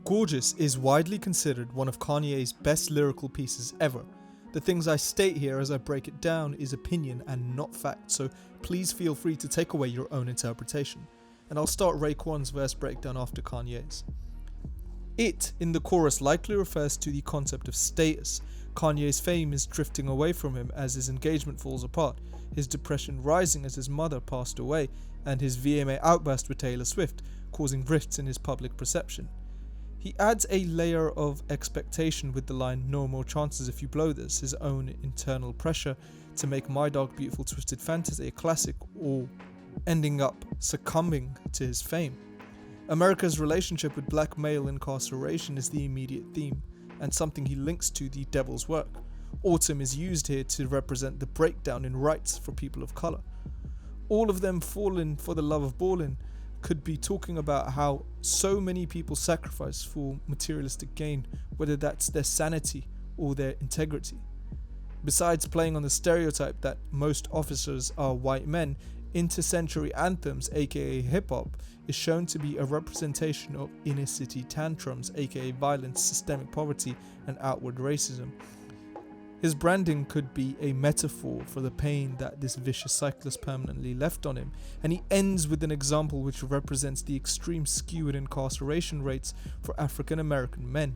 Gorgeous is widely considered one of Kanye's best lyrical pieces ever. The things I state here as I break it down is opinion and not fact, so please feel free to take away your own interpretation. And I'll start Raekwon's verse breakdown after Kanye's. It in the chorus likely refers to the concept of status. Kanye's fame is drifting away from him as his engagement falls apart, his depression rising as his mother passed away, and his VMA outburst with Taylor Swift, causing rifts in his public perception. He adds a layer of expectation with the line "no more chances if you blow this," his own internal pressure to make My Dark Beautiful Twisted Fantasy a classic, or ending up succumbing to his fame. America's relationship with black male incarceration is the immediate theme, and something he links to the devil's work. Autumn is used here to represent the breakdown in rights for people of colour. All of them falling for the love of ballin' could be talking about how so many people sacrifice for materialistic gain, whether that's their sanity or their integrity. Besides playing on the stereotype that most officers are white men, inter-century anthems, aka hip-hop, is shown to be a representation of inner city tantrums, aka violence, systemic poverty, and outward racism. His branding could be a metaphor for the pain that this vicious cycle has permanently left on him, and he ends with an example which represents the extreme skew in incarceration rates for African American men.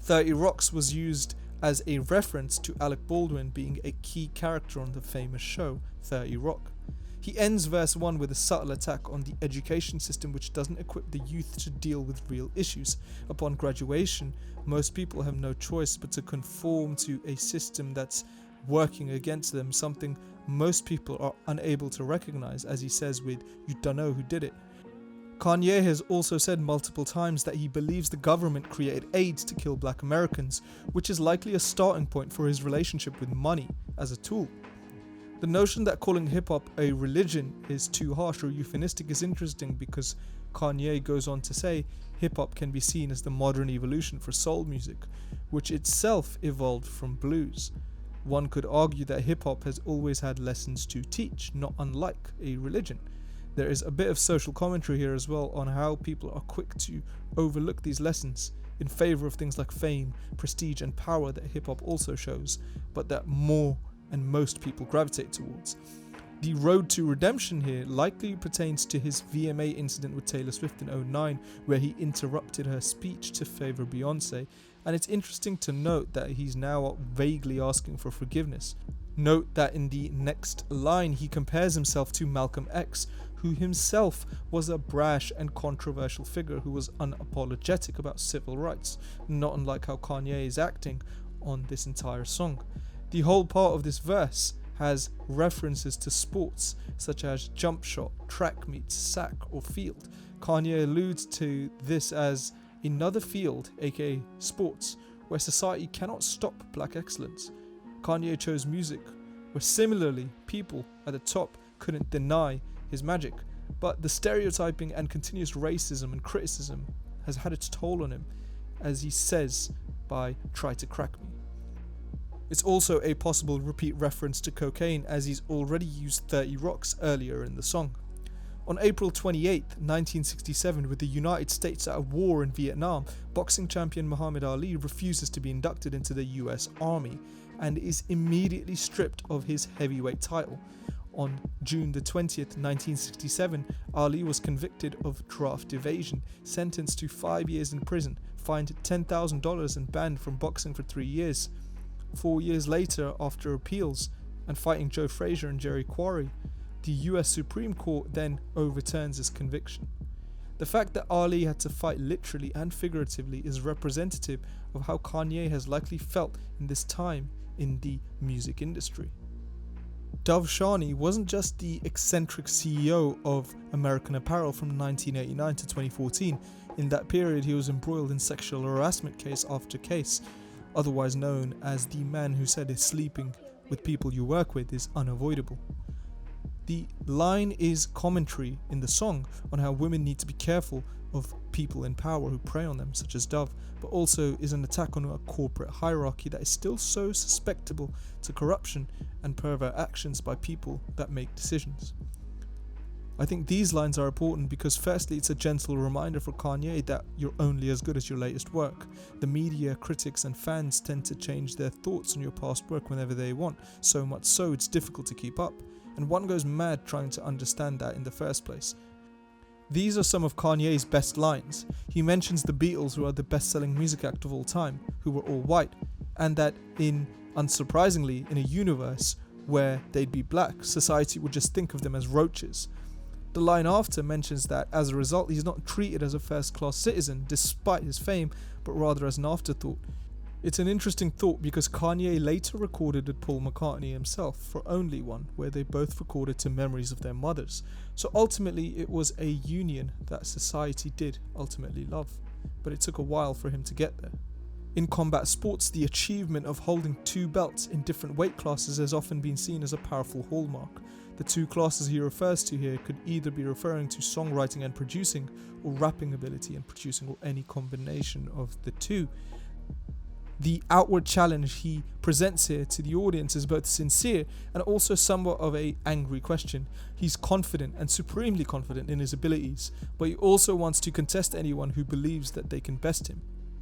30 Rocks was used as a reference to Alec Baldwin being a key character on the famous show 30 Rock. He ends verse 1 with a subtle attack on the education system which doesn't equip the youth to deal with real issues. Upon graduation, most people have no choice but to conform to a system that's working against them, something most people are unable to recognize, as he says with "you dunno who did it." Kanye has also said multiple times that he believes the government created AIDS to kill black Americans, which is likely a starting point for his relationship with money as a tool. The notion that calling hip-hop a religion is too harsh or euphemistic is interesting because Kanye goes on to say hip-hop can be seen as the modern evolution for soul music, which itself evolved from blues. One could argue that hip-hop has always had lessons to teach, not unlike a religion. There is a bit of social commentary here as well on how people are quick to overlook these lessons in favor of things like fame, prestige and power that hip-hop also shows, but that more and most people gravitate towards. The road to redemption here likely pertains to his VMA incident with Taylor Swift in 2009, where he interrupted her speech to favour Beyonce, and it's interesting to note that he's now vaguely asking for forgiveness. Note that in the next line he compares himself to Malcolm X, who himself was a brash and controversial figure who was unapologetic about civil rights, not unlike how Kanye is acting on this entire song. The whole part of this verse has references to sports such as jump shot, track meets, sack or field. Kanye alludes to this as another field, aka sports, where society cannot stop black excellence. Kanye chose music, where similarly people at the top couldn't deny his magic, but the stereotyping and continuous racism and criticism has had its toll on him, as he says by "try to crack me." It's also a possible repeat reference to cocaine, as he's already used 30 Rocks earlier in the song. On April 28, 1967, with the United States at a war in Vietnam, boxing champion Muhammad Ali refuses to be inducted into the US Army and is immediately stripped of his heavyweight title. On June the 20th, 1967, Ali was convicted of draft evasion, sentenced to 5 years in prison, fined $10,000 and banned from boxing for 3 years. 4 years later, after appeals and fighting Joe Frazier and Jerry Quarry, the US Supreme Court then overturns his conviction. The fact that Ali had to fight literally and figuratively is representative of how Kanye has likely felt in this time in the music industry. Dov Shani wasn't just the eccentric CEO of American Apparel from 1989 to 2014. In that period, he was embroiled in sexual harassment case after case, otherwise known as the man who said sleeping with people you work with is unavoidable. The line is commentary in the song on how women need to be careful of people in power who prey on them, such as Dove, but also is an attack on a corporate hierarchy that is still so susceptible to corruption and pervert actions by people that make decisions. I think these lines are important because firstly it's a gentle reminder for Kanye that you're only as good as your latest work. The media, critics and fans tend to change their thoughts on your past work whenever they want, so much so it's difficult to keep up, and one goes mad trying to understand that in the first place. These are some of Kanye's best lines. He mentions the Beatles, who are the best-selling music act of all time, who were all white, and that unsurprisingly, in a universe where they'd be black, society would just think of them as roaches. The line after mentions that as a result he's not treated as a first-class citizen despite his fame, but rather as an afterthought. It's an interesting thought because Kanye later recorded with Paul McCartney himself for Only One, where they both recorded to memories of their mothers. So ultimately it was a union that society did ultimately love, but it took a while for him to get there. In combat sports, the achievement of holding 2 belts in different weight classes has often been seen as a powerful hallmark. The 2 classes he refers to here could either be referring to songwriting and producing, or rapping ability and producing, or any combination of the two. The outward challenge he presents here to the audience is both sincere and also somewhat of an angry question. He's confident and supremely confident in his abilities, but he also wants to contest anyone who believes that they can best him.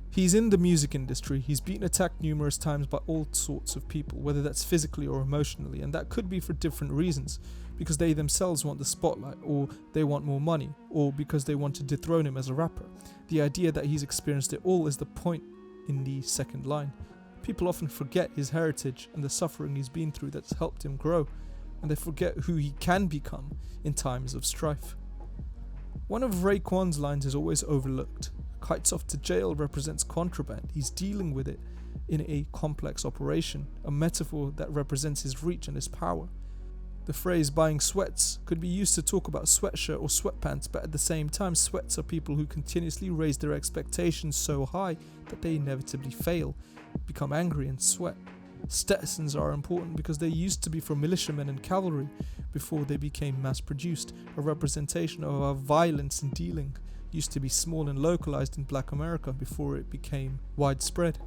He's in the music industry, he's been attacked numerous times by all sorts of people, whether that's physically or emotionally, and that could be for different reasons, because they themselves want the spotlight, or they want more money, or because they want to dethrone him as a rapper. The idea that he's experienced it all is the point in the second line. People often forget his heritage and the suffering he's been through that's helped him grow, and they forget who he can become in times of strife. One of Raekwon's lines is always overlooked. Kites off to jail represents contraband. He's dealing with it in a complex operation, a metaphor that represents his reach and his power. The phrase buying sweats could be used to talk about sweatshirt or sweatpants, but at the same time, sweats are people who continuously raise their expectations so high that they inevitably fail, become angry and sweat. Stetsons are important because they used to be for militiamen and cavalry before they became mass-produced, a representation of our violence in dealing. Used to be small and localized in Black America before it became widespread.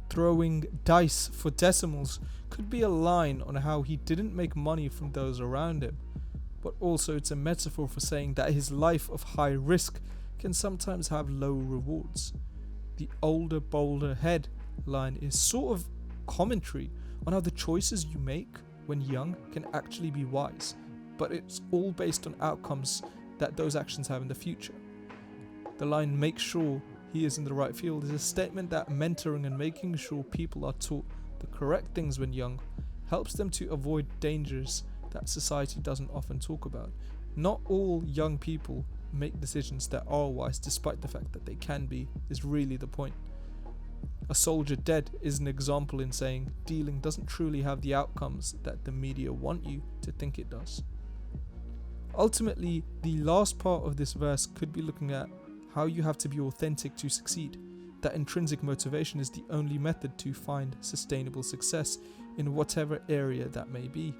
Throwing dice for decimals could be a line on how he didn't make money from those around him, but also it's a metaphor for saying that his life of high risk can sometimes have low rewards. The older, bolder head line is sort of commentary on how the choices you make when young can actually be wise, but it's all based on outcomes that those actions have in the future. The line "make sure he is in the right field" is a statement that mentoring and making sure people are taught the correct things when young helps them to avoid dangers that society doesn't often talk about. Not all young people make decisions that are wise, despite the fact that they can be, is really the point. A soldier dead is an example in saying dealing doesn't truly have the outcomes that the media want you to think it does. Ultimately, the last part of this verse could be looking at how you have to be authentic to succeed. That intrinsic motivation is the only method to find sustainable success in whatever area that may be.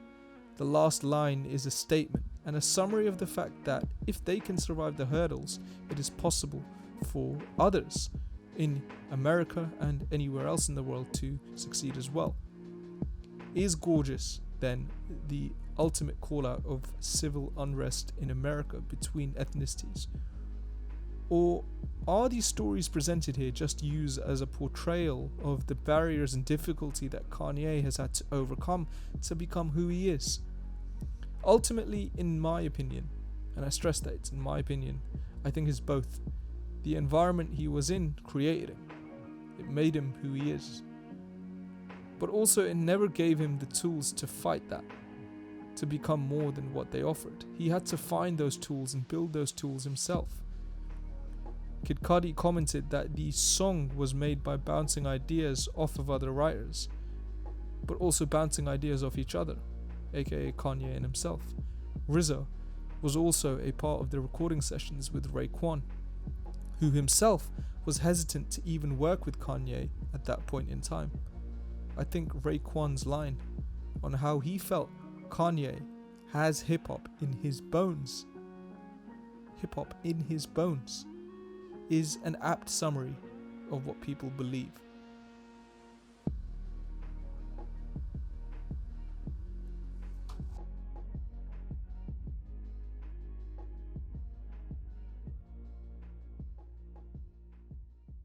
The last line is a statement and a summary of the fact that if they can survive the hurdles, it is possible for others in America and anywhere else in the world to succeed as well. Is gorgeous then the ultimate call out of civil unrest in America between ethnicities? Or are these stories presented here just used as a portrayal of the barriers and difficulty that Kanye has had to overcome to become who he is? Ultimately, in my opinion, and I stress that it's in my opinion, I think it's both. The environment he was in created him. It made him who he is. But also it never gave him the tools to fight that, to become more than what they offered. He had to find those tools and build those tools himself. Kid Cudi commented that the song was made by bouncing ideas off of other writers, but also bouncing ideas off each other, aka Kanye and himself. RZA was also a part of the recording sessions with Raekwon, who himself was hesitant to even work with Kanye at that point in time. I think Raekwon's line on how he felt Kanye has hip-hop in his bones, is an apt summary of what people believe.